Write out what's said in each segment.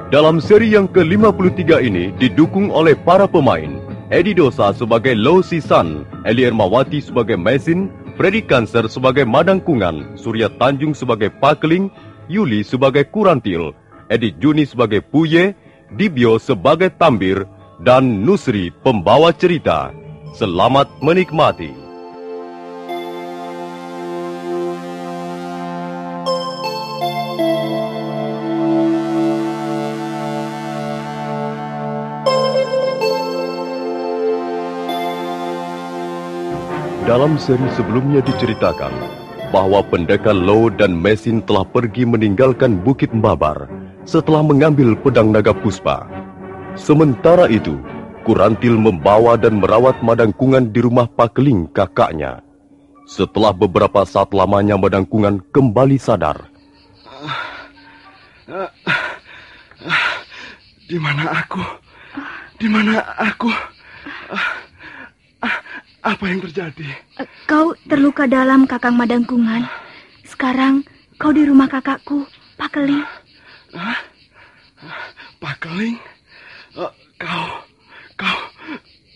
Dalam seri yang ke-53 ini didukung oleh para pemain Edi Dosa sebagai Lo Sisan, Eli Ermawati sebagai Mesin, Freddy Cancer sebagai Madangkungan, Surya Tanjung sebagai Pakeling, Yuli sebagai Kurantil, Edi Juni sebagai Puye, Dibyo sebagai Tambir, dan Nusri pembawa cerita. Selamat menikmati. Dalam seri sebelumnya diceritakan bahwa pendekar Lo dan Mesin telah pergi meninggalkan Bukit Mbabar setelah mengambil pedang naga puspa. Sementara itu, Kurantil membawa dan merawat Madangkungan di rumah Pakeling kakaknya. Setelah beberapa saat lamanya Madangkungan kembali sadar. Di mana aku? Di mana aku? Apa yang terjadi? Kau terluka dalam, Kakang Madangkungan. Sekarang kau di rumah kakakku, Pakeling. Pakeling?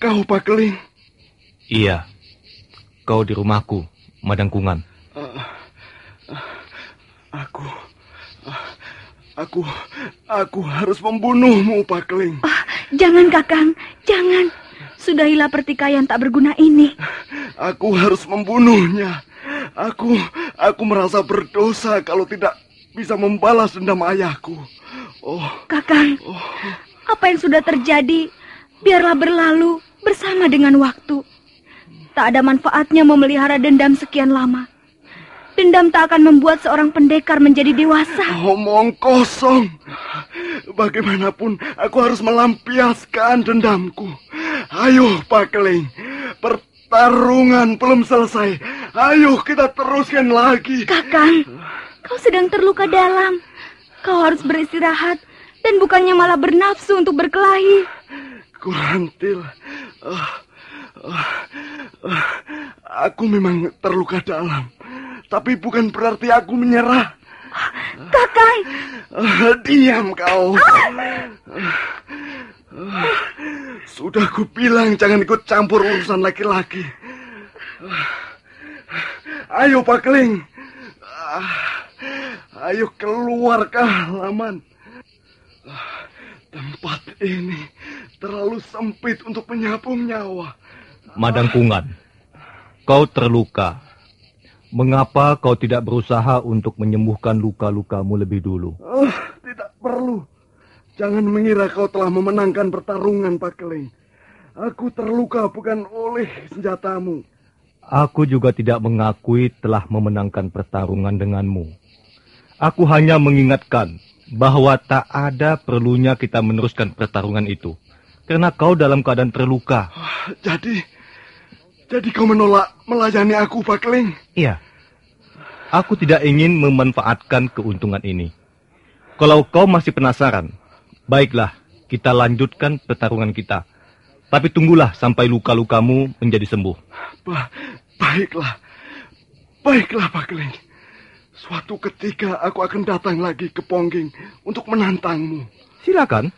Kau Pakeling? Iya, kau di rumahku, Madangkungan. Aku harus membunuhmu, Pakeling. Jangan, Kakang, jangan. Sudahilah pertikaian tak berguna ini. Aku harus membunuhnya. Aku merasa berdosa kalau tidak bisa membalas dendam ayahku. Kakang, apa yang sudah terjadi, biarlah berlalu bersama dengan waktu. Tak ada manfaatnya memelihara dendam sekian lama. Dendam tak akan membuat seorang pendekar menjadi dewasa. Omong kosong. Bagaimanapun aku harus melampiaskan dendamku. Ayo, Pakeling. Pertarungan belum selesai. Ayo kita teruskan lagi. Kakang, kau sedang terluka dalam. Kau harus beristirahat dan bukannya malah bernafsu untuk berkelahi. Kurantil. Aku memang terluka dalam. Tapi bukan berarti aku menyerah. Kakang! Diam kau. Sudah kubilang jangan ikut campur urusan laki-laki. Ayo Pakeling. Ayo keluar ke halaman. Tempat ini terlalu sempit untuk menyapung nyawa. Madangkungan, kau terluka. Mengapa kau tidak berusaha untuk menyembuhkan luka-lukamu lebih dulu? Tidak perlu. Jangan mengira kau telah memenangkan pertarungan, Pakeling. Aku terluka bukan oleh senjatamu. Aku juga tidak mengakui telah memenangkan pertarungan denganmu. Aku hanya mengingatkan bahwa tak ada perlunya kita meneruskan pertarungan itu. Karena kau dalam keadaan terluka. Jadi kau menolak melayani aku, Pakeling? Iya. Aku tidak ingin memanfaatkan keuntungan ini. Kalau kau masih penasaran, baiklah, kita lanjutkan pertarungan kita. Tapi tunggulah sampai luka-lukamu menjadi sembuh. Baiklah. Baiklah, Pakeling. Suatu ketika aku akan datang lagi ke Pongging untuk menantangmu. Silakan.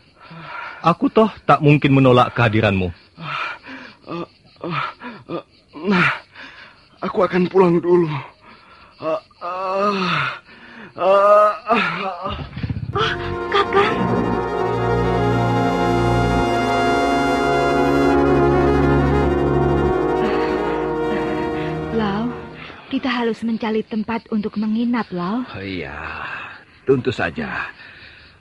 Aku toh tak mungkin menolak kehadiranmu. Nah, aku akan pulang dulu. Kakang. Lau, kita harus mencari tempat untuk menginap, Lau. Iya, tentu saja.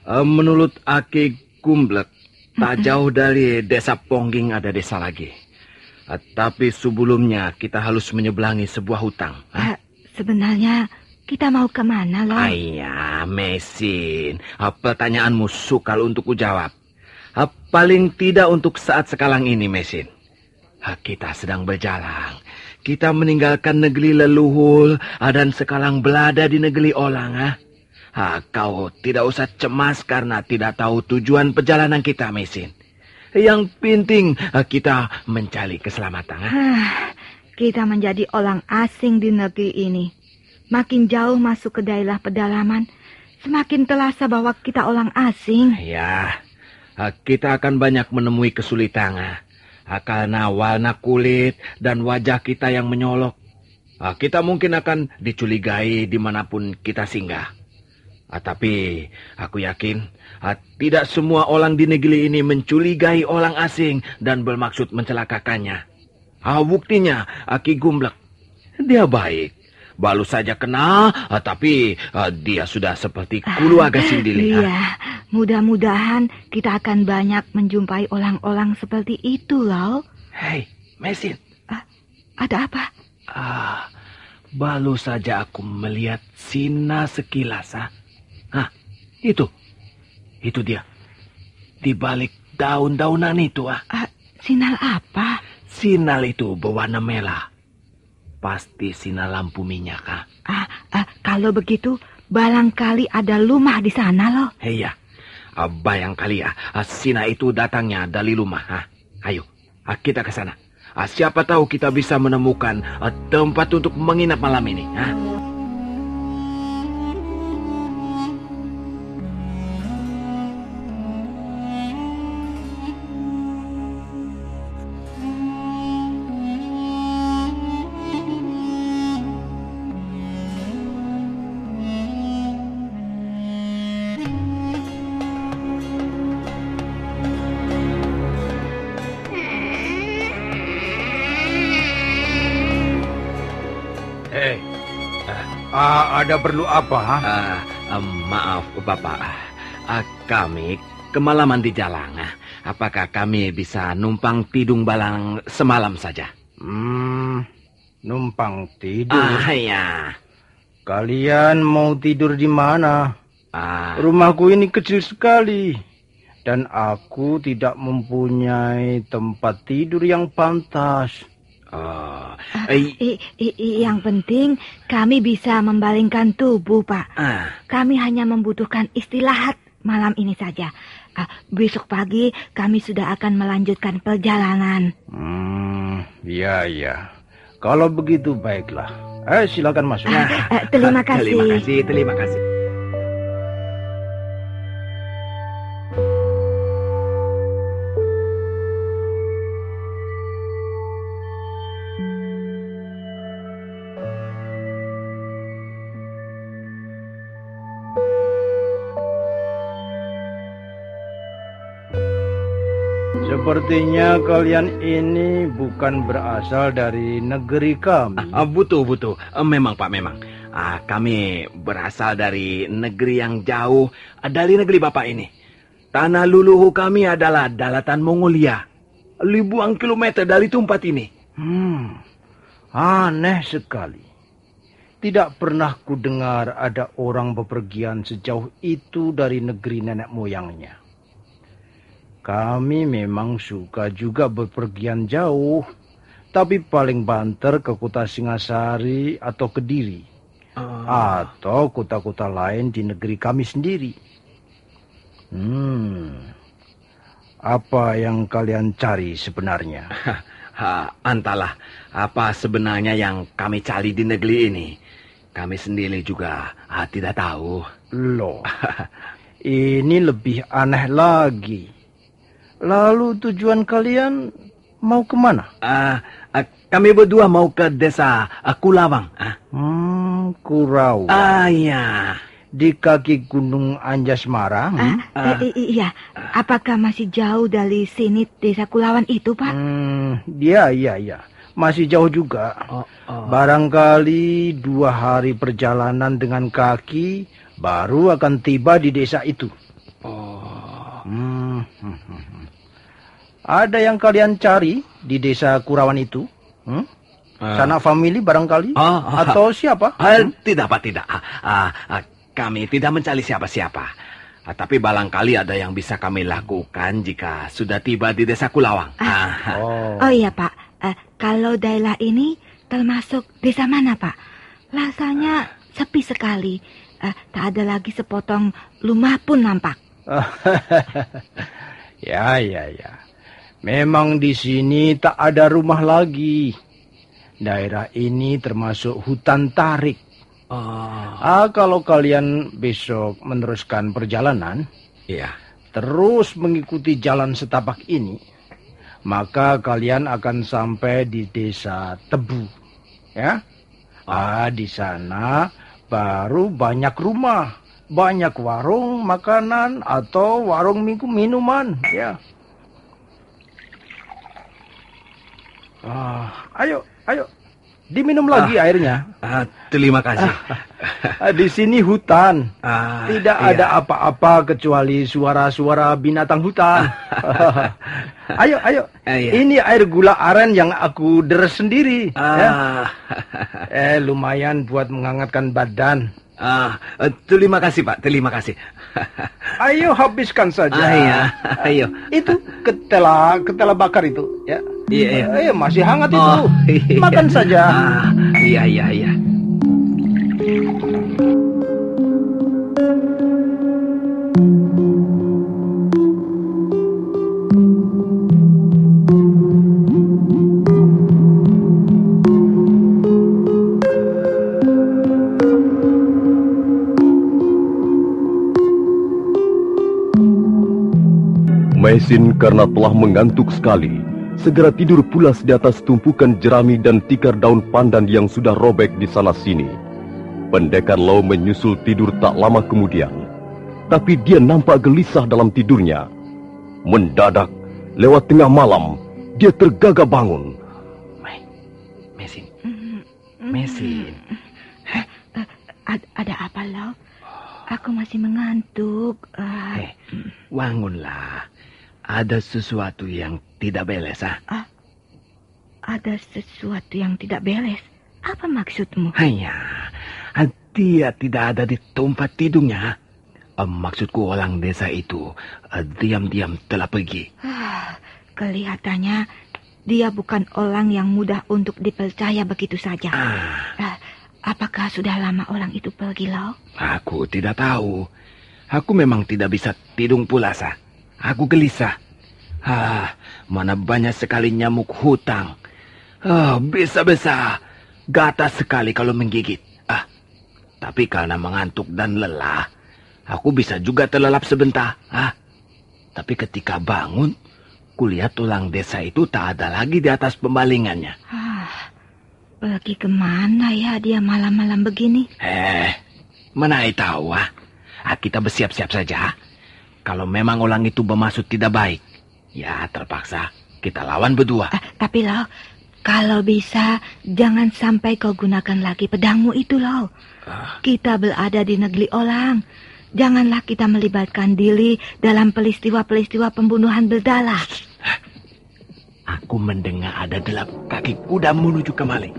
Menurut Aki Kumblek, tak jauh dari desa Pongging ada desa lagi. Tapi sebelumnya kita harus menyeberangi sebuah hutang. Sebenarnya kita mau kemana, Lau? Ayah, Mesin. Pertanyaanmu sukar untuk kujawab. Paling tidak untuk saat sekarang ini, Mesin. Kita sedang berjalan. Kita meninggalkan negeri leluhur dan sekarang berada di negeri orang. Kau tidak usah cemas karena tidak tahu tujuan perjalanan kita, Mesin. Yang penting kita mencari keselamatan. Kita menjadi orang asing di negeri ini. Makin jauh masuk ke daerah pedalaman, semakin terasa bahwa kita orang asing. Ya, kita akan banyak menemui kesulitan karena warna kulit dan wajah kita yang menyolok. Kita mungkin akan dicurigai dimanapun kita singgah. Tapi aku yakin tidak semua orang di negeri ini mencurigai orang asing dan bermaksud mencelakakannya. Buktinya Ki Gumlek, dia baik. Baru saja kenal, tapi dia sudah seperti keluarga sendiri. Iya, mudah-mudahan kita akan banyak menjumpai orang-orang seperti itu, loh. Hei, Mesin. Ada apa? Baru saja aku melihat Sina sekilas. Itu dia. Di balik daun-daunan itu. Sinyal apa? Sinyal itu berwarna merah. Pasti sinyal lampu minyak. Kalau begitu, barangkali ada rumah di sana, loh. Iya, barangkali sinyal itu datangnya dari rumah. Ayo, kita ke sana. Siapa tahu kita bisa menemukan tempat untuk menginap malam ini. Ada perlu apa? Maaf, Bapak. Kami kemalaman di jalan. Apakah kami bisa numpang tidung balang semalam saja? Numpang tidur? Ya. Kalian mau tidur di mana? Rumahku ini kecil sekali. Dan aku tidak mempunyai tempat tidur yang pantas. Yang penting kami bisa membalingkan tubuh, Pak. Kami hanya membutuhkan istirahat malam ini saja. Besok pagi kami sudah akan melanjutkan perjalanan. Iya. Kalau begitu baiklah. Silakan masuk. Terima kasih. Terima kasih. Sepertinya kalian ini bukan berasal dari negeri kami. Betul. Memang, Pak, memang. Kami berasal dari negeri yang jauh dari negeri Bapak ini. Tanah luluhur kami adalah daratan Mongolia. Ribuan kilometer dari tempat ini. Aneh sekali. Tidak pernah ku dengar ada orang bepergian sejauh itu dari negeri nenek moyangnya. Kami memang suka juga bepergian jauh, tapi paling banter ke kota Singasari atau Kediri, atau kota-kota lain di negeri kami sendiri. Apa yang kalian cari sebenarnya? Entahlah, apa sebenarnya yang kami cari di negeri ini? Kami sendiri juga tidak tahu. Loh, ini lebih aneh lagi. Lalu tujuan kalian mau kemana? Kami berdua mau ke desa Kulawang. Kurawang. Iya. Di kaki Gunung Anjasmara. Iya. Apakah masih jauh dari sini desa Kulawang itu, Pak? Iya. Masih jauh juga. Barangkali 2 hari perjalanan dengan kaki baru akan tiba di desa itu. Ada yang kalian cari di desa Kurawan itu? Sanak famili barangkali? Atau siapa? Tidak, Pak, tidak. Kami tidak mencari siapa-siapa. Tapi barangkali ada yang bisa kami lakukan jika sudah tiba di desa Kulawang. Oh iya, Pak. Kalau daerah ini termasuk desa mana, Pak? Rasanya sepi sekali. Tak ada lagi sepotong rumah pun nampak. Ya. Memang di sini tak ada rumah lagi. Daerah ini termasuk hutan tarik. Kalau kalian besok meneruskan perjalanan, Iya. terus mengikuti jalan setapak ini, maka kalian akan sampai di desa Tebu. Ya, di sana baru banyak rumah, banyak warung makanan atau warung minuman. Ya. Ayo. Diminum lagi airnya. Terima kasih. Di sini hutan. Tidak iya. ada apa-apa kecuali suara-suara binatang hutan. Ayo. Iya. Ini air gula aren yang aku deres sendiri. Ya. Lumayan buat menghangatkan badan. Terima kasih, Pak. Terima kasih. Ayo habiskan saja. Iya. Ayo. Itu ketela bakar itu, ya. Iya. Masih hangat itu. Iya. Makan saja. Iya. Mesin karena telah mengantuk sekali, segera tidur pulas di atas tumpukan jerami dan tikar daun pandan yang sudah robek di sana-sini. Pendekar Lau menyusul tidur tak lama kemudian, tapi dia nampak gelisah dalam tidurnya. Mendadak, lewat tengah malam, dia tergagap bangun. Mesin. Ada apa, Lau? Aku masih mengantuk. Bangunlah. Ada sesuatu yang tidak beres, Ada sesuatu yang tidak beres? Apa maksudmu? Dia tidak ada di tempat tidurnya. Maksudku orang desa itu diam-diam telah pergi. Kelihatannya dia bukan orang yang mudah untuk dipercaya begitu saja. Apakah sudah lama orang itu pergi, Lau? Aku tidak tahu. Aku memang tidak bisa tidur pulas. Aku gelisah. Mana banyak sekali nyamuk hutang. Bisa-bisa gatas sekali kalau menggigit. Tapi karena mengantuk dan lelah, aku bisa juga terlelap sebentar. Tapi ketika bangun, kulihat tulang desa itu tak ada lagi di atas pembalingannya. Pergi kemana ya dia malam-malam begini? Mana tahu. Kita bersiap-siap saja. Kalau memang orang itu bermaksud tidak baik, ya terpaksa kita lawan berdua. Tapi Lau, kalau bisa jangan sampai kau gunakan lagi pedangmu itu, Lau. Kita berada di negeri orang. Janganlah kita melibatkan diri dalam peristiwa-peristiwa pembunuhan berdarah. Aku mendengar ada delap kaki kuda menuju kemari.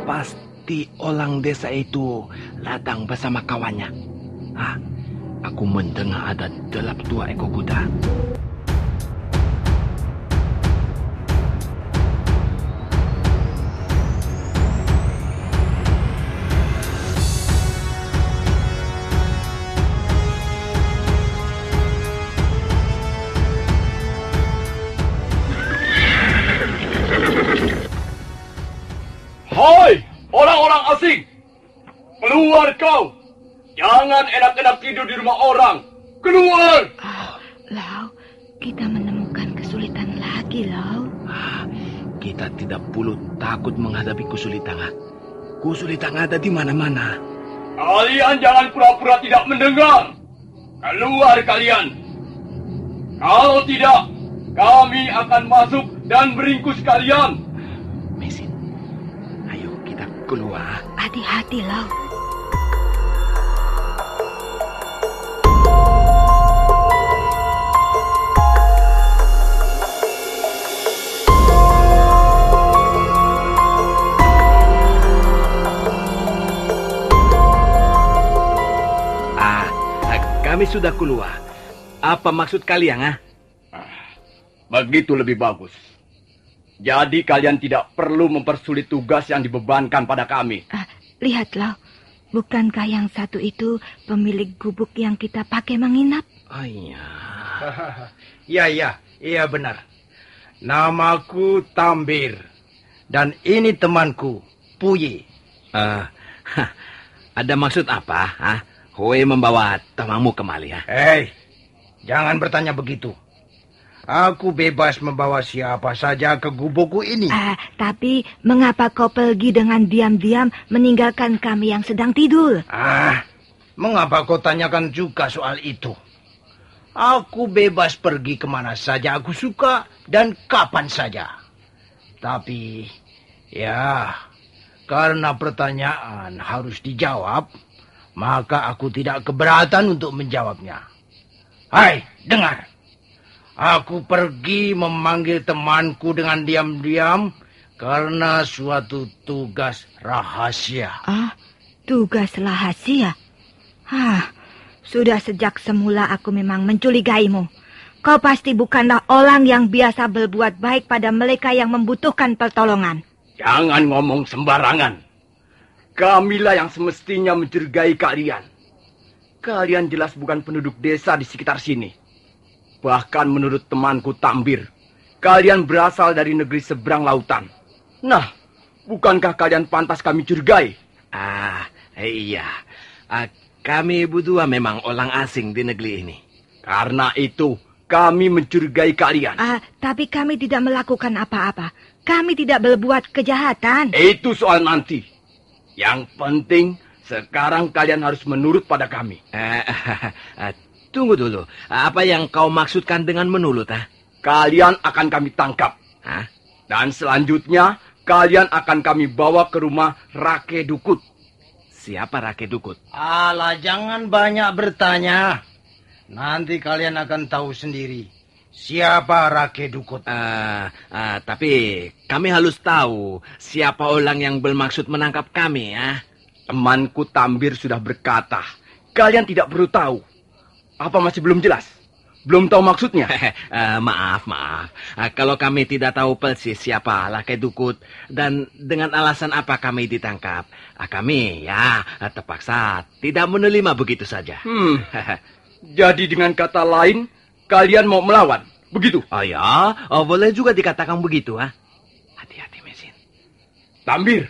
Pasti orang desa itu datang bersama kawannya. Aku mendengar ada delap 2 ekor kuda. Hai, orang-orang asing! Keluar kau! Jangan enak-enak tidur di rumah orang! Keluar! Lau, kita menemukan kesulitan lagi, Lau. Kita tidak perlu takut menghadapi kesulitan. Kesulitan ada di mana-mana. Kalian jangan pura-pura tidak mendengar! Keluar kalian! Kalau tidak, kami akan masuk dan meringkus kalian! Mesin, ayo kita keluar. Hati-hati, Lau. Kami sudah keluar. Apa maksud kalian, Begitu lebih bagus. Jadi kalian tidak perlu mempersulit tugas yang dibebankan pada kami. Lihatlah, bukankah yang satu itu pemilik gubuk yang kita pakai menginap? Iya benar. Namaku Tambir. Dan ini temanku, Puye. Ada maksud apa? Hoe membawa temanmu kemari, ya? Hei, jangan bertanya begitu. Aku bebas membawa siapa saja ke gubukku ini. Tapi mengapa kau pergi dengan diam-diam meninggalkan kami yang sedang tidur? Mengapa kau tanyakan juga soal itu? Aku bebas pergi kemana saja aku suka dan kapan saja. Tapi, ya, karena pertanyaan harus dijawab, maka aku tidak keberatan untuk menjawabnya. Hai, dengar. Aku pergi memanggil temanku dengan diam-diam karena suatu tugas rahasia. Tugas rahasia? Sudah sejak semula aku memang mencurigaimu. Kau pasti bukanlah orang yang biasa berbuat baik pada mereka yang membutuhkan pertolongan. Jangan ngomong sembarangan. Kamilah yang semestinya mencurigai kalian. Kalian jelas bukan penduduk desa di sekitar sini. Bahkan menurut temanku Tambir, kalian berasal dari negeri seberang lautan. Nah, bukankah kalian pantas kami curigai? Iya. Kami berdua memang orang asing di negeri ini. Karena itu, kami mencurigai kalian. Tapi kami tidak melakukan apa-apa. Kami tidak berbuat kejahatan. Itu soal nanti. Yang penting, sekarang kalian harus menurut pada kami. Tunggu dulu. Apa yang kau maksudkan dengan menurut? Kalian akan kami tangkap. Dan selanjutnya, kalian akan kami bawa ke rumah Rake Dukut. Siapa Rake Dukut? Alah, jangan banyak bertanya. Nanti kalian akan tahu sendiri siapa Rake Dukut. Tapi kami harus tahu siapa orang yang bermaksud menangkap kami, ya. Temanku Tambir sudah berkata, kalian tidak perlu tahu. Apa masih belum jelas? Belum tahu maksudnya? Maaf. Kalau kami tidak tahu persis siapa Rake Dukut dan dengan alasan apa kami ditangkap, kami terpaksa tidak menerima begitu saja. Jadi dengan kata lain, kalian mau melawan, begitu? Boleh juga dikatakan begitu. Hati-hati, Mesin. Tambir,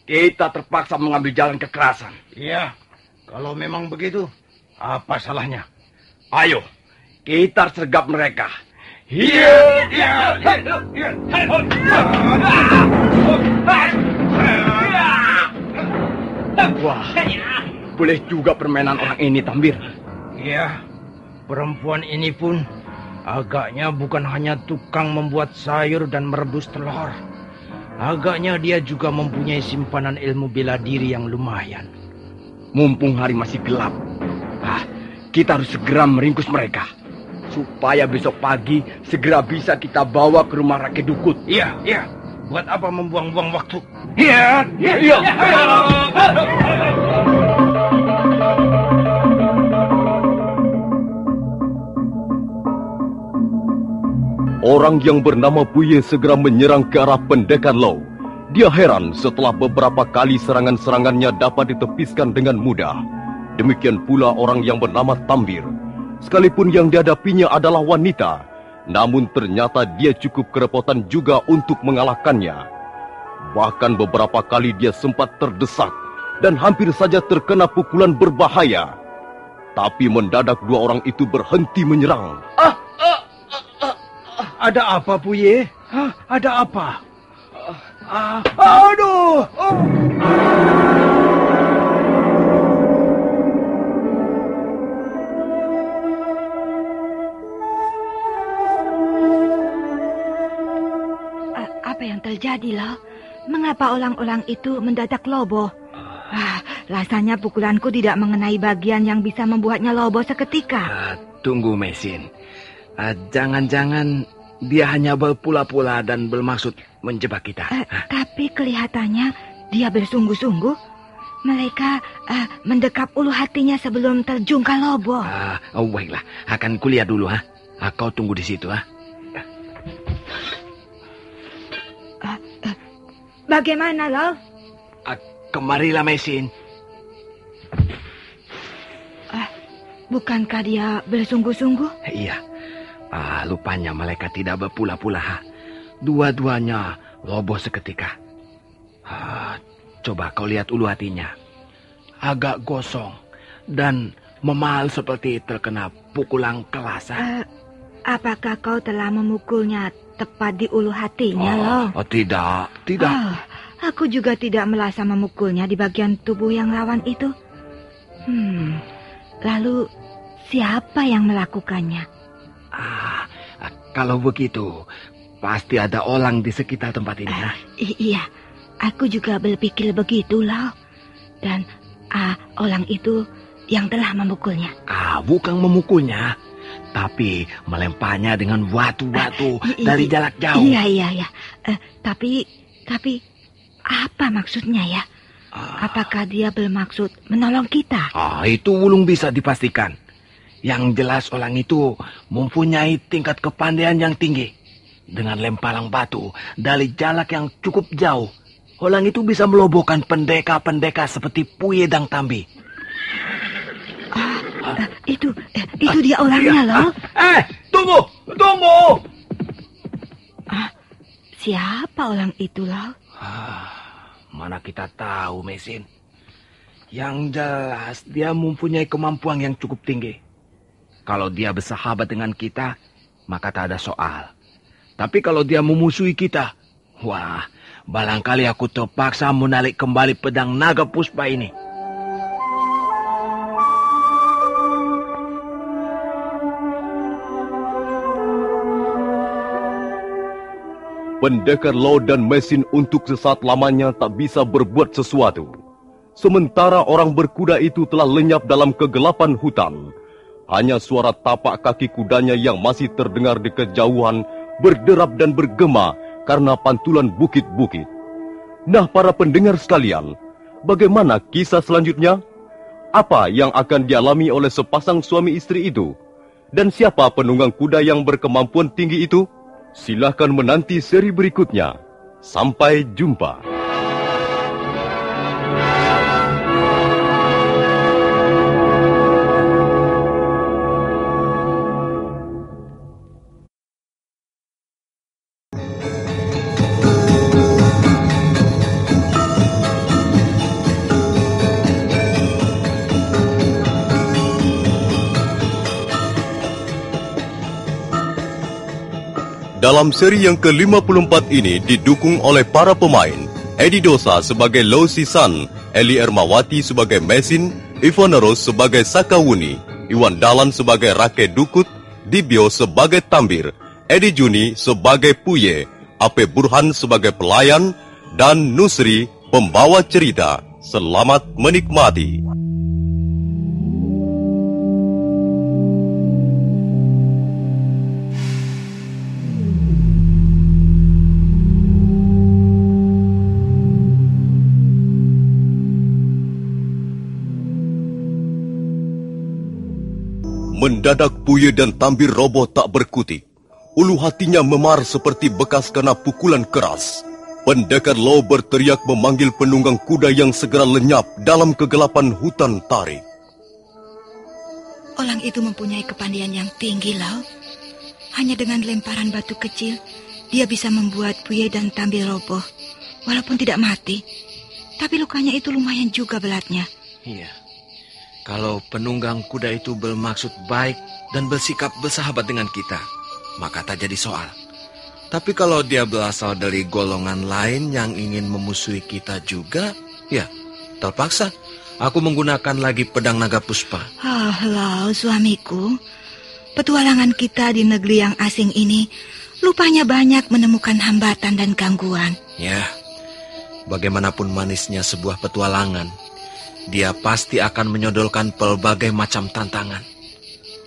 kita terpaksa mengambil jalan kekerasan. Iya, kalau memang begitu, apa salahnya? Ayo, kita sergap mereka. Wah, boleh juga permainan orang ini, Tambir. Iya, perempuan ini pun agaknya bukan hanya tukang membuat sayur dan merebus telur. Agaknya dia juga mempunyai simpanan ilmu bela diri yang lumayan. Mumpung hari masih gelap, kita harus segera meringkus mereka. Supaya besok pagi segera bisa kita bawa ke rumah Rake Dukut. Iya. Buat apa membuang-buang waktu? Iya. Orang yang bernama Puye segera menyerang ke arah Pendekar Low. Dia heran setelah beberapa kali serangan-serangannya dapat ditepiskan dengan mudah. Demikian pula orang yang bernama Tambir. Sekalipun yang dihadapinya adalah wanita, namun ternyata dia cukup kerepotan juga untuk mengalahkannya. Bahkan beberapa kali dia sempat terdesak dan hampir saja terkena pukulan berbahaya. Tapi mendadak dua orang itu berhenti menyerang. Ada apa, Puye? Ada apa? Aduh! Apa yang terjadi, Lo? Mengapa orang-orang itu mendadak loboh? Rasanya pukulanku tidak mengenai bagian yang bisa membuatnya loboh seketika. Tunggu, Mesin. Jangan-jangan dia hanya berpula-pula dan bermaksud menjebak kita. Tapi kelihatannya dia bersungguh-sungguh. Mereka mendekap ulu hatinya sebelum terjungkal loboh. Baiklah, akan kulihat dulu. Kau tunggu di situ. Bagaimana, Lo? Kemarilah, Mesin. Bukankah dia bersungguh-sungguh? Iya. Lupanya mereka tidak berpula-pula. Dua-duanya loboh seketika. Coba kau lihat ulu hatinya. Agak gosong dan memal seperti terkena pukulan kelasa. Apakah kau telah memukulnya tepat di ulu hatinya, Loh? Tidak. Aku juga tidak merasa memukulnya di bagian tubuh yang rawan itu. Lalu siapa yang melakukannya? Kalau begitu, pasti ada orang di sekitar tempat ini. Iya, aku juga berpikir begitu, Loh. Dan orang itu yang telah memukulnya. Bukan memukulnya, tapi melemparnya dengan batu-batu dari jarak jauh. Iya. Tapi apa maksudnya ya? Apakah dia bermaksud menolong kita? Itu belum bisa dipastikan. Yang jelas orang itu mempunyai tingkat kepandaian yang tinggi. Dengan lemparan batu dari jarak yang cukup jauh, orang itu bisa melobohkan pendekar-pendekar seperti Puye dan Tambi. Itu dia orangnya, Loh. Tunggu! Siapa orang itu, Loh? Mana kita tahu, Mesin. Yang jelas dia mempunyai kemampuan yang cukup tinggi. Kalau dia bersahabat dengan kita, maka tak ada soal. Tapi kalau dia memusuhi kita, barangkali aku terpaksa menarik kembali pedang naga puspa ini. Pendekar Lo dan Mesin untuk sesaat lamanya tak bisa berbuat sesuatu. Sementara orang berkuda itu telah lenyap dalam kegelapan hutan. Hanya suara tapak kaki kudanya yang masih terdengar di kejauhan berderap dan bergema karena pantulan bukit-bukit. Nah, para pendengar sekalian, bagaimana kisah selanjutnya? Apa yang akan dialami oleh sepasang suami istri itu? Dan siapa penunggang kuda yang berkemampuan tinggi itu? Silahkan menanti seri berikutnya. Sampai jumpa. Dalam seri yang ke-54 ini didukung oleh para pemain Edi Dosa sebagai Lo Sisan, Eli Ermawati sebagai Mesin, Ivan Ros sebagai Sakawuni, Iwan Dalan sebagai Rake Dukut, Dibyo sebagai Tambir, Edi Juni sebagai Puye, Ape Burhan sebagai pelayan, dan Nusri pembawa cerita. Selamat menikmati. Mendadak Puye dan Tambir roboh tak berkutik. Ulu hatinya memar seperti bekas kena pukulan keras. Pendekar Lo berteriak memanggil penunggang kuda yang segera lenyap dalam kegelapan hutan tarik. Orang itu mempunyai kepandaian yang tinggi, Lo. Hanya dengan lemparan batu kecil, dia bisa membuat Puye dan Tambir roboh. Walaupun tidak mati, tapi lukanya itu lumayan juga beratnya. Iya. Kalau penunggang kuda itu bermaksud baik dan bersikap bersahabat dengan kita, maka tak jadi soal. Tapi kalau dia berasal dari golongan lain yang ingin memusuhi kita juga, ya terpaksa aku menggunakan lagi pedang naga puspa. Lo, suamiku, petualangan kita di negeri yang asing ini lupanya banyak menemukan hambatan dan gangguan. Ya, bagaimanapun manisnya sebuah petualangan, dia pasti akan menyodorkan pelbagai macam tantangan.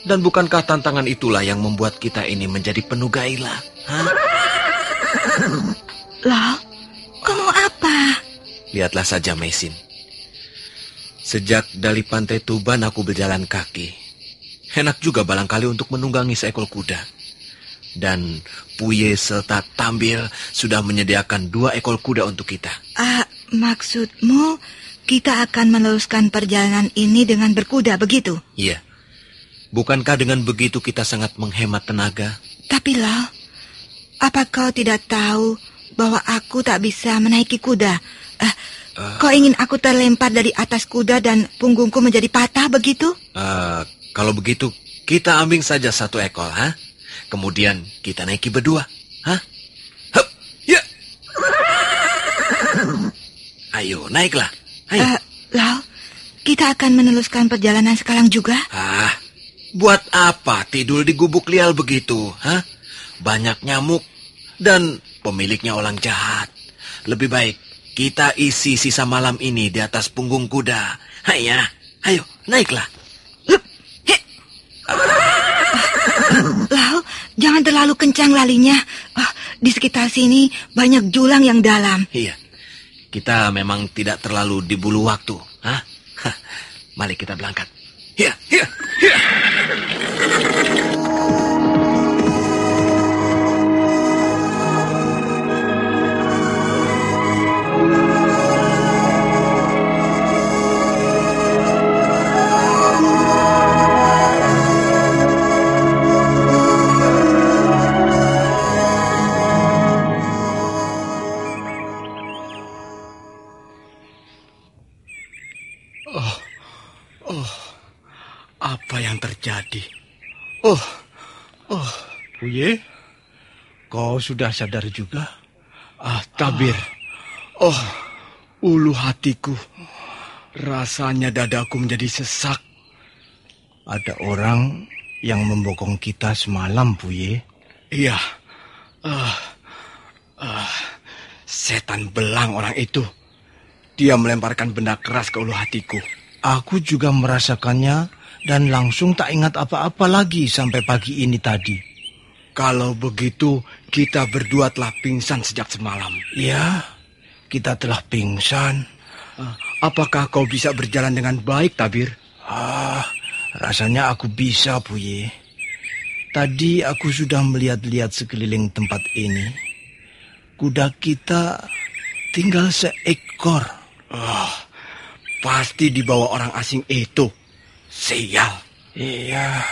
Dan bukankah tantangan itulah yang membuat kita ini menjadi penuh gairah? Loh, kamu apa? Lihatlah saja, Mesin. Sejak dari Pantai Tuban aku berjalan kaki. Enak juga barangkali untuk menunggangi seekor kuda. Dan Puye serta Tambir sudah menyediakan 2 ekor kuda untuk kita. Maksudmu kita akan meneruskan perjalanan ini dengan berkuda, begitu? Iya. Bukankah dengan begitu kita sangat menghemat tenaga? Tapi Lo, apa kau tidak tahu bahwa aku tak bisa menaiki kuda. Kau ingin aku terlempar dari atas kuda dan punggungku menjadi patah begitu? Kalau begitu, kita ambil saja 1 ekor, ha? Kemudian kita naiki berdua, ha? Hup, ya. Ayo, naiklah. Ayo. Lau, kita akan meneruskan perjalanan sekarang juga? Buat apa tidur di gubuk lial begitu, ha? Banyak nyamuk dan pemiliknya orang jahat. Lebih baik kita isi sisa malam ini di atas punggung kuda. Ayo, naiklah. Lau, jangan terlalu kencang larinya. Di sekitar sini banyak jurang yang dalam. Iya, kita memang tidak terlalu dibulu waktu. Mari kita berangkat. Iya. Apa yang terjadi? Buye, kau sudah sadar juga? Tabir. Ulu hatiku. Rasanya dadaku menjadi sesak. Ada orang yang membokong kita semalam, Buye. Iya. Setan belang orang itu. Dia melemparkan benda keras ke ulu hatiku. Aku juga merasakannya dan langsung tak ingat apa-apa lagi sampai pagi ini tadi. Kalau begitu, kita berdua telah pingsan sejak semalam. Ya, kita telah pingsan. Apakah kau bisa berjalan dengan baik, Tabir? Rasanya aku bisa, Buye. Tadi aku sudah melihat-lihat sekeliling tempat ini. Kuda kita tinggal seekor. Pasti dibawa orang asing itu. Sial. Iya,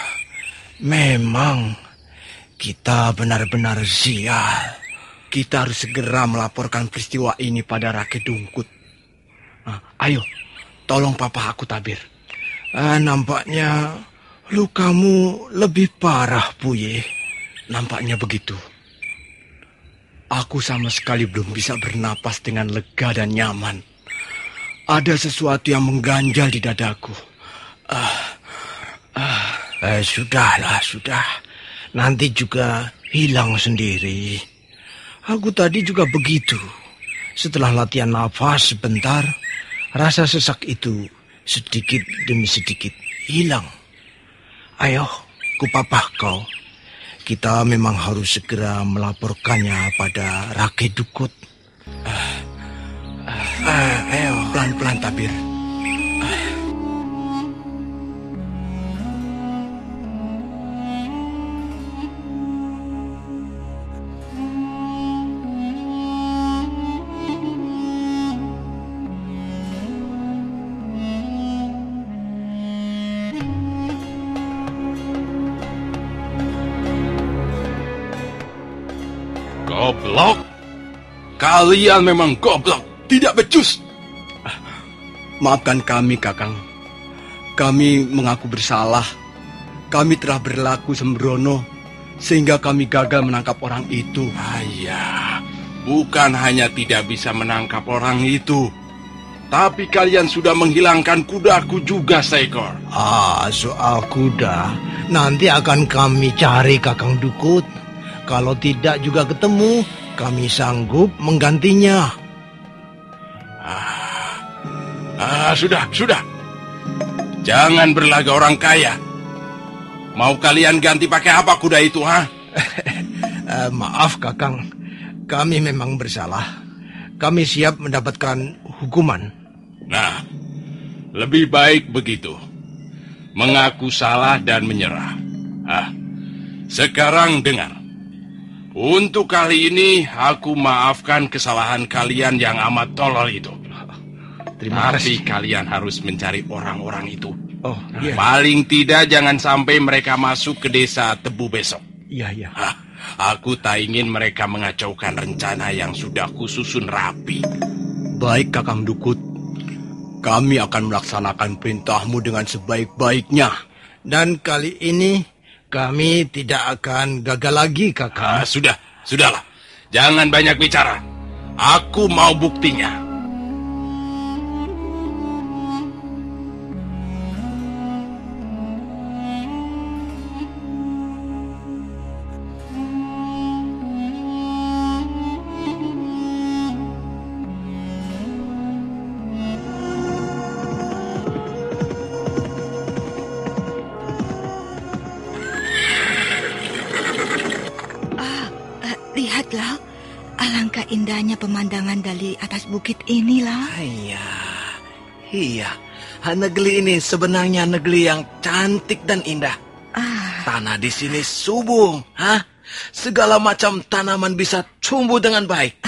memang kita benar-benar sial. Kita harus segera melaporkan peristiwa ini pada Rake Dungkut. Ayo, tolong papa aku, Tabir. Nampaknya lukamu lebih parah, Buye. Nampaknya begitu. Aku sama sekali belum bisa bernapas dengan lega dan nyaman. Ada sesuatu yang mengganjal di dadaku. Sudah. Nanti juga hilang sendiri. Aku tadi juga begitu. Setelah latihan nafas sebentar, rasa sesak itu sedikit demi sedikit hilang. Ayo, kupapah kau. Kita memang harus segera melaporkannya pada Rake Dungkut. Ayo, pelan-pelan, Tabir. Goblok. Kalian memang goblok. Tidak becus. Maafkan kami, Kakang. Kami mengaku bersalah. Kami telah berlaku sembrono sehingga kami gagal menangkap orang itu. Ya, bukan hanya tidak bisa menangkap orang itu, tapi kalian sudah menghilangkan kudaku juga seekor. Soal kuda nanti akan kami cari, Kakang Dungkut. Kalau tidak juga ketemu, kami sanggup menggantinya. Sudah. Jangan berlagak orang kaya. Mau kalian ganti pakai apa kuda itu, ha? Maaf, Kakang. Kami memang bersalah. Kami siap mendapatkan hukuman. Nah, lebih baik begitu. Mengaku salah dan menyerah. Sekarang dengar. Untuk kali ini, aku maafkan kesalahan kalian yang amat tolol itu. Terima kasih. Tapi kalian harus mencari orang-orang itu. Iya. Paling tidak jangan sampai mereka masuk ke desa Tebu besok. Iya. Aku tak ingin mereka mengacaukan rencana yang sudah kususun rapi. Baik, Kakang Dukut. Kami akan melaksanakan perintahmu dengan sebaik-baiknya. Dan kali ini kami tidak akan gagal lagi, Kakang. Sudahlah. Jangan banyak bicara. Aku mau buktinya. Lihatlah, alangkah indahnya pemandangan dari atas bukit inilah. Iya. Negeri ini sebenarnya negeri yang cantik dan indah. Tanah di sini subur, segala macam tanaman bisa tumbuh dengan baik.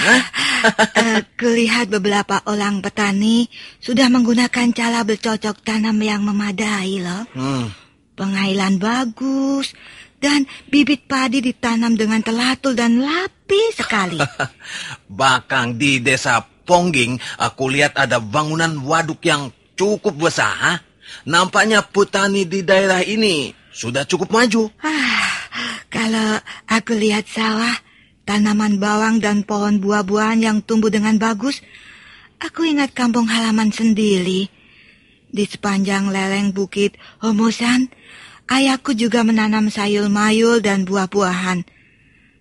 Kulihat beberapa orang petani sudah menggunakan cara bercocok tanam yang memadai loh. Pengailan bagus. Dan bibit padi ditanam dengan teratur dan rapi sekali. Bahkan di desa Pongging, aku lihat ada bangunan waduk yang cukup besar. Nampaknya petani di daerah ini sudah cukup maju. Kalau aku lihat sawah, tanaman bawang dan pohon buah-buahan yang tumbuh dengan bagus, aku ingat kampung halaman sendiri. Di sepanjang lereng bukit Homosan, ayahku juga menanam sayur mayur dan buah-buahan.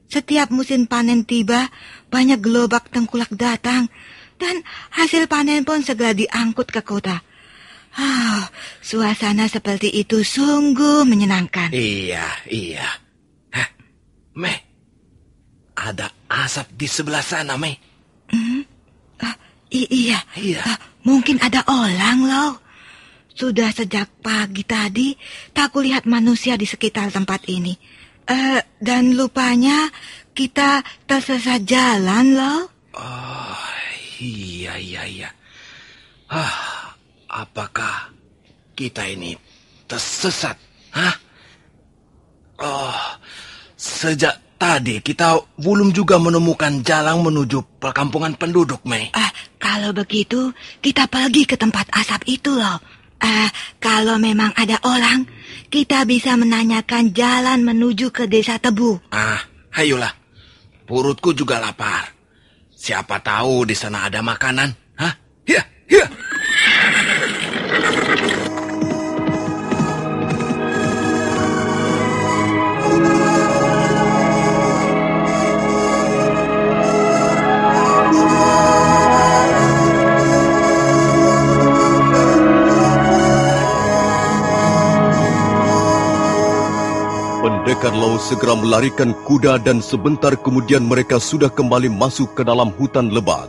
Setiap musim panen tiba, banyak gerobak tengkulak datang, dan hasil panen pun segera diangkut ke kota. Suasana seperti itu sungguh menyenangkan. Iya. Mei, ada asap di sebelah sana, Mei. Iya. Mungkin ada orang loh. Sudah sejak pagi tadi, tak kulihat manusia di sekitar tempat ini. Dan lupanya kita tersesat jalan loh. Iya. Apakah kita ini tersesat? Sejak tadi kita belum juga menemukan jalan menuju perkampungan penduduk, Mei. Kalau begitu, kita pergi ke tempat asap itu loh. Kalau memang ada orang, kita bisa menanyakan jalan menuju ke desa Tebu. Ayolah. Perutku juga lapar. Siapa tahu di sana ada makanan. Iya. Pendekar Lau segera melarikan kuda dan sebentar kemudian mereka sudah kembali masuk ke dalam hutan lebat.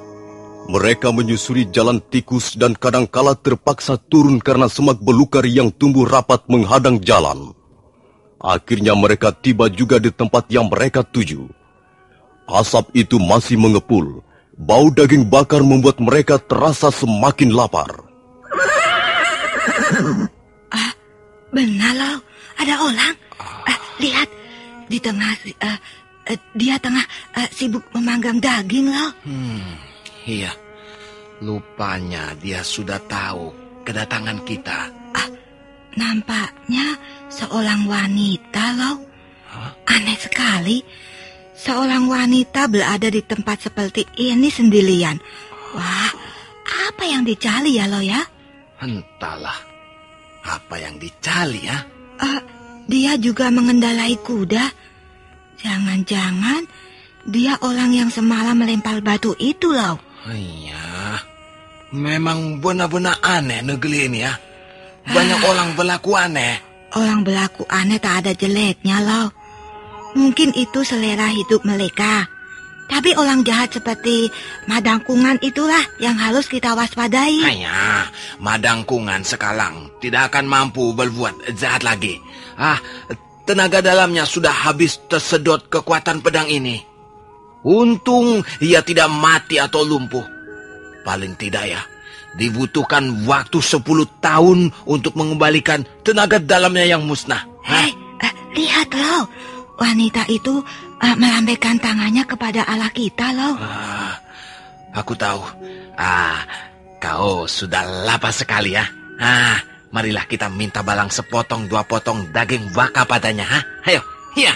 Mereka menyusuri jalan tikus dan kadangkala terpaksa turun karena semak belukar yang tumbuh rapat menghadang jalan. Akhirnya mereka tiba juga di tempat yang mereka tuju. Asap itu masih mengepul. Bau daging bakar membuat mereka terasa semakin lapar. Benar loh, ada orang. Lihat, dia tengah sibuk memanggang daging loh. Iya, lupanya dia sudah tahu kedatangan kita. Nampaknya seorang wanita loh. Aneh sekali, seorang wanita berada di tempat seperti ini sendirian. Wah, apa yang dicari ya lo ya? Entahlah, apa yang dicari ya? Dia juga mengendarai kuda. Jangan-jangan dia orang yang semalam melempar batu itu loh. Iya, memang benar-benar aneh negeri ini ya. Banyak orang berlaku aneh. Orang berlaku aneh tak ada jeleknya loh. Mungkin itu selera hidup mereka. Tapi orang jahat seperti Madangkungan itulah yang harus kita waspadai. Hanya Madangkungan sekarang tidak akan mampu berbuat jahat lagi. Tenaga dalamnya sudah habis tersedot kekuatan pedang ini. Untung ia tidak mati atau lumpuh. Paling tidak ya, dibutuhkan waktu 10 tahun untuk mengembalikan tenaga dalamnya yang musnah. Lihat loh, wanita itu melambaikan tangannya kepada Allah kita loh. Aku tahu. Kau sudah lapar sekali ya. Marilah kita minta Balang sepotong 2 potong daging baka padanya. Ayo. Hiya.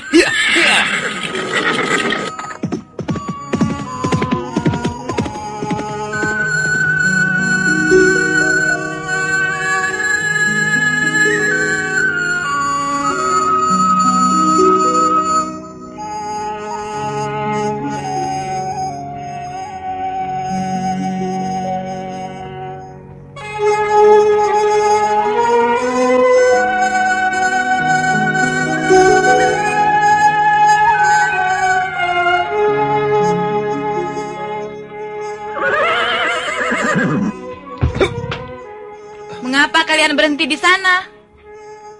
Mengapa kalian berhenti di sana?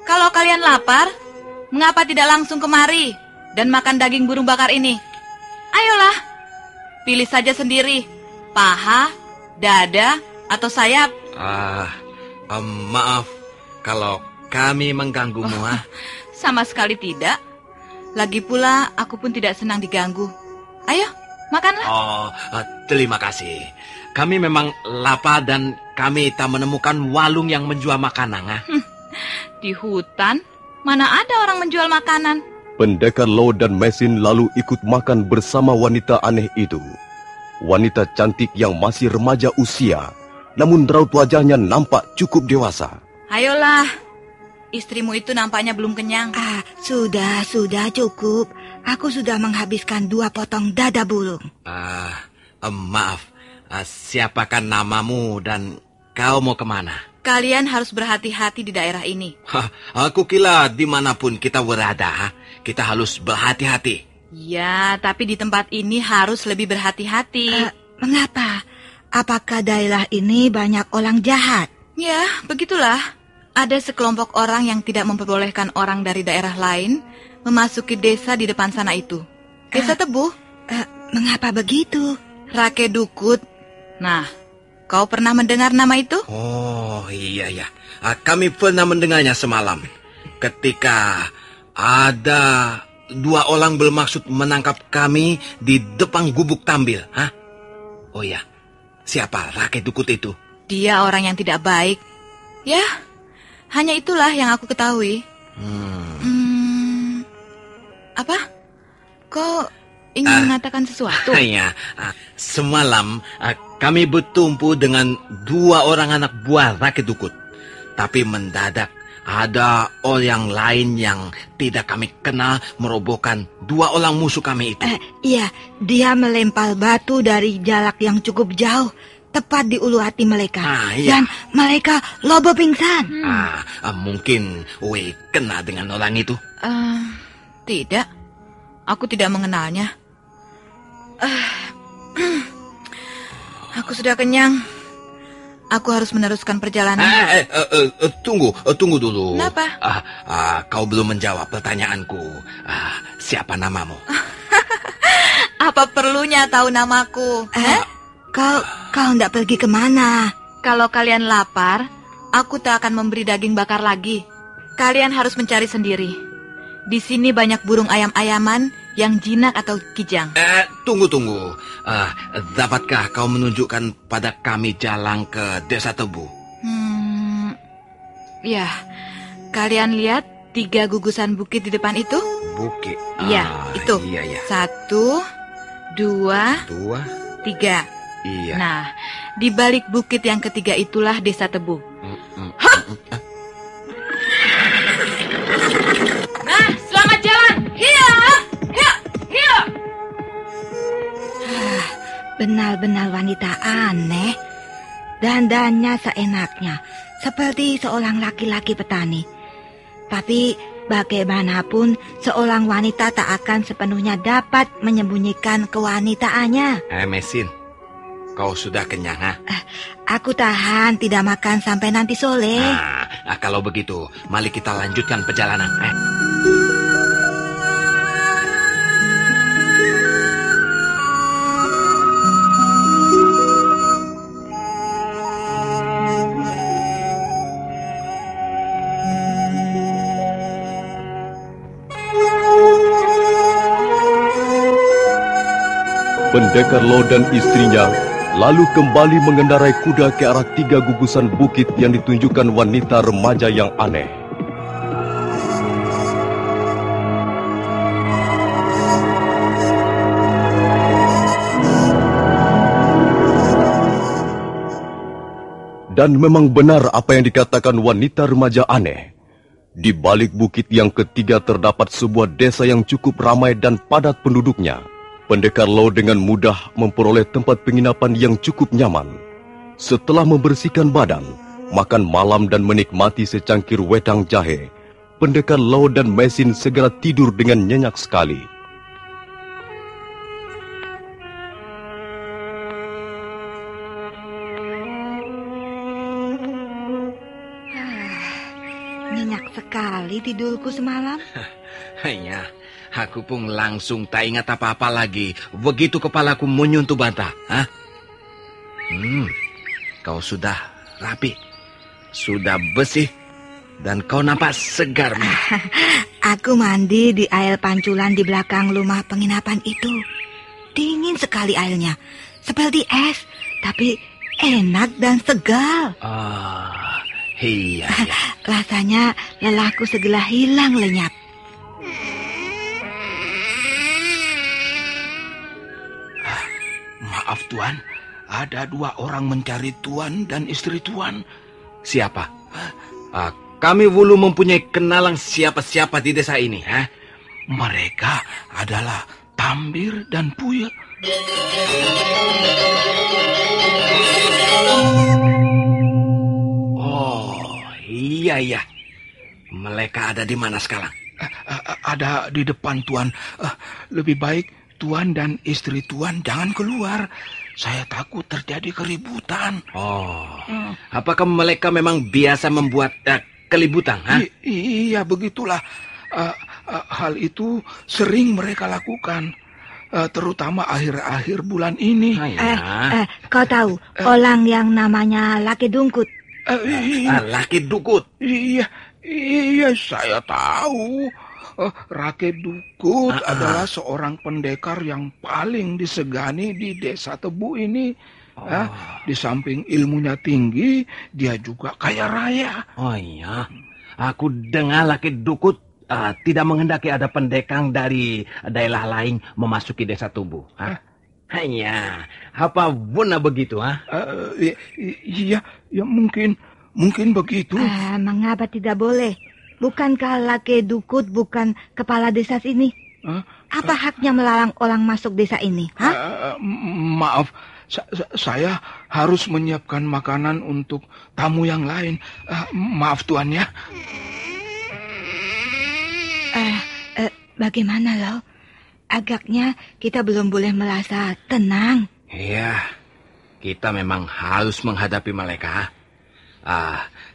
Kalau kalian lapar, mengapa tidak langsung kemari dan makan daging burung bakar ini? Ayolah, pilih saja sendiri, paha, dada, atau sayap. Maaf kalau kami mengganggumu. Sama sekali tidak. Lagi pula aku pun tidak senang diganggu. Ayo, makanlah. Terima kasih. Kami memang lapar dan kami tak menemukan walung yang menjual makanan. Di hutan, mana ada orang menjual makanan? Pendekar Lo dan Mesin lalu ikut makan bersama wanita aneh itu. Wanita cantik yang masih remaja usia, namun raut wajahnya nampak cukup dewasa. Ayolah, istrimu itu nampaknya belum kenyang. Sudah cukup. Aku sudah menghabiskan 2 potong dada burung. Maaf. Siapakah namamu dan kau mau kemana? Kalian harus berhati-hati di daerah ini. Aku kira dimanapun kita berada, kita harus berhati-hati. Ya, tapi di tempat ini harus lebih berhati-hati. Mengapa? Apakah daerah ini banyak orang jahat? Ya, begitulah. Ada sekelompok orang yang tidak memperbolehkan orang dari daerah lain memasuki desa di depan sana itu. Desa Tebu. Mengapa begitu? Rake Dukut. Nah, kau pernah mendengar nama itu? Oh, iya. Kami pernah mendengarnya semalam. Ketika ada 2 orang bermaksud menangkap kami di depan gubuk Tambil. Oh iya, siapa Rake Dukut itu? Dia orang yang tidak baik. Ya, hanya itulah yang aku ketahui. Apa? Kau ingin mengatakan sesuatu? Iya, semalam kami bertumpu dengan 2 orang anak buah Rake Dukut. Tapi mendadak ada orang lain yang tidak kami kenal merobohkan 2 orang musuh kami itu. Iya, dia melempar batu dari jarak yang cukup jauh, tepat di ulu hati mereka. Iya. Dan mereka lobo pingsan. Mungkin Wei kenal dengan orang itu? Tidak, aku tidak mengenalnya. Aku sudah kenyang. Aku harus meneruskan perjalanan. Tunggu dulu. Kenapa? Kau belum menjawab pertanyaanku. Siapa namamu? Apa perlunya tahu namaku? Kau tidak pergi kemana? Kalau kalian lapar, aku tak akan memberi daging bakar lagi. Kalian harus mencari sendiri. Di sini banyak burung ayam-ayaman yang jinak atau kijang. Tunggu. Dapatkah kau menunjukkan pada kami jalan ke Desa Tebu? Ya, kalian lihat 3 gugusan bukit di depan itu? Bukit? Iya, itu. Iya. 1, 2, 3. Iya. Nah, di balik bukit yang ketiga itulah Desa Tebu. Nah, selamat jalan. Hiya. Benar-benar wanita aneh. Dandannya seenaknya, seperti seorang laki-laki petani. Tapi bagaimanapun, seorang wanita tak akan sepenuhnya dapat menyembunyikan kewanitaannya. Mesin, kau sudah kenyang, Aku tahan tidak makan sampai nanti sore. Kalau begitu, mari kita lanjutkan perjalanan. Pendekar Lo dan istrinya lalu kembali mengendarai kuda ke arah 3 gugusan bukit yang ditunjukkan wanita remaja yang aneh. Dan memang benar apa yang dikatakan wanita remaja aneh. Di balik bukit yang ketiga terdapat sebuah desa yang cukup ramai dan padat penduduknya. Pendekar Lo dengan mudah memperoleh tempat penginapan yang cukup nyaman. Setelah membersihkan badan, makan malam dan menikmati secangkir wedang jahe, Pendekar Lo dan Mesin segera tidur dengan nyenyak sekali. Nyenyak sekali tidurku semalam. Hanya, aku pun langsung tak ingat apa-apa lagi. Begitu kepalaku menyentuh bata. Kau sudah rapi, sudah bersih, dan kau nampak segar. Aku mandi di air pancuran di belakang rumah penginapan itu. Dingin sekali airnya, seperti es, tapi enak dan segar. Iya. Rasanya lelahku segera hilang lenyap. Maaf Tuan, ada 2 orang mencari Tuan dan istri Tuan. Siapa? Kami belum mempunyai kenalan siapa-siapa di desa ini. Mereka adalah Tambir dan Puya. Iya. Mereka ada di mana sekarang? Ada di depan Tuan. Lebih baik Tuan dan istri Tuan jangan keluar. Saya takut terjadi keributan. Apakah mereka memang biasa membuat keributan? Iya, begitulah. Hal itu sering mereka lakukan. Terutama akhir-akhir bulan ini. Kau tahu orang yang namanya Laki Dungkut? Laki Dukut. Iya, saya tahu. Rakyat Dukut adalah seorang pendekar yang paling disegani di desa Tebu ini. Di samping ilmunya tinggi, dia juga kaya raya. Iya, aku dengar Laki Dukut tidak menghendaki ada pendekar dari daerah lain memasuki desa Tebu. Hanya, apa benar begitu? Iya, mungkin begitu. Mengapa tidak boleh? Bukankah Laki Dukut bukan kepala desa sini? Apa haknya melarang orang masuk desa ini? Maaf, saya harus menyiapkan makanan untuk tamu yang lain. Maaf Tuan ya. Bagaimana Lo? Agaknya kita belum boleh merasa tenang. Iya, kita memang harus menghadapi mereka.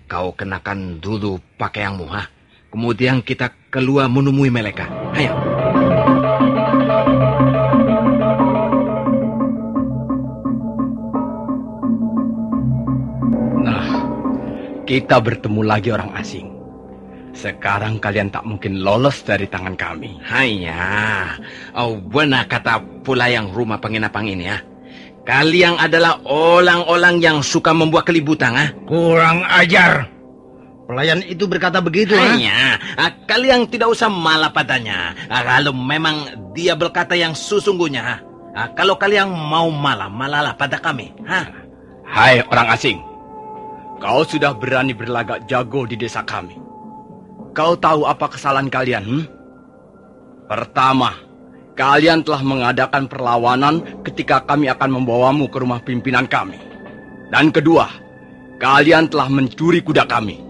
Kau kenakan dulu pakaianmu, kemudian kita keluar menemui mereka. Ayo. Nah, kita bertemu lagi orang asing. Sekarang kalian tak mungkin lolos dari tangan kami. Hanya, benar kata pelayan rumah penginapan ini Kalian adalah orang-orang yang suka membuat keributan. Kurang ajar. Pelayan itu berkata begitu. Hanya, kalian tidak usah malah padanya. Kalau memang dia berkata yang sesungguhnya. Kalau kalian mau malahlah pada kami. Hai orang asing, kau sudah berani berlagak jago di desa kami. Kau tahu apa kesalahan kalian? Pertama, kalian telah mengadakan perlawanan ketika kami akan membawamu ke rumah pimpinan kami. Dan kedua, kalian telah mencuri kuda kami.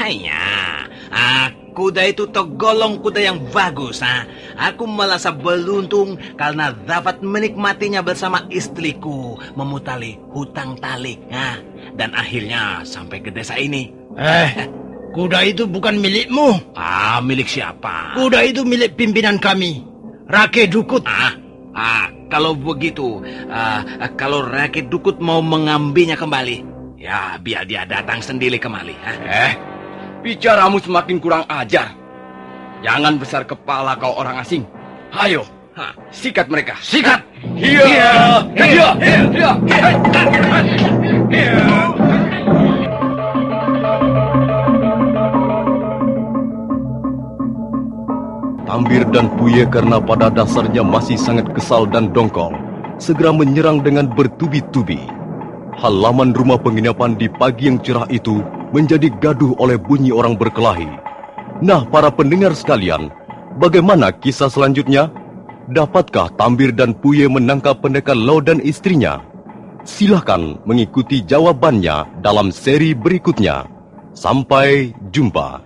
Hanya, kuda itu tergolong kuda yang bagus. Aku merasa beruntung karena dapat menikmatinya bersama istriku memutari hutang talik. Dan akhirnya sampai ke desa ini. Kuda itu bukan milikmu. Milik siapa? Kuda itu milik pimpinan kami, Rakyat Dukut. Kalau begitu, kalau Rakyat Dukut mau mengambilnya kembali, ya biar dia datang sendiri kembali. Bicaramu semakin kurang ajar. Jangan besar kepala kau orang asing. Ayo, Sikat mereka. Sikat! Tambir dan Puye karena pada dasarnya masih sangat kesal dan dongkol, segera menyerang dengan bertubi-tubi. Halaman rumah penginapan di pagi yang cerah itu menjadi gaduh oleh bunyi orang berkelahi. Nah, para pendengar sekalian, bagaimana kisah selanjutnya? Dapatkah Tambir dan Puye menangkap pendekar Lo dan istrinya? Silahkan mengikuti jawabannya dalam seri berikutnya. Sampai jumpa.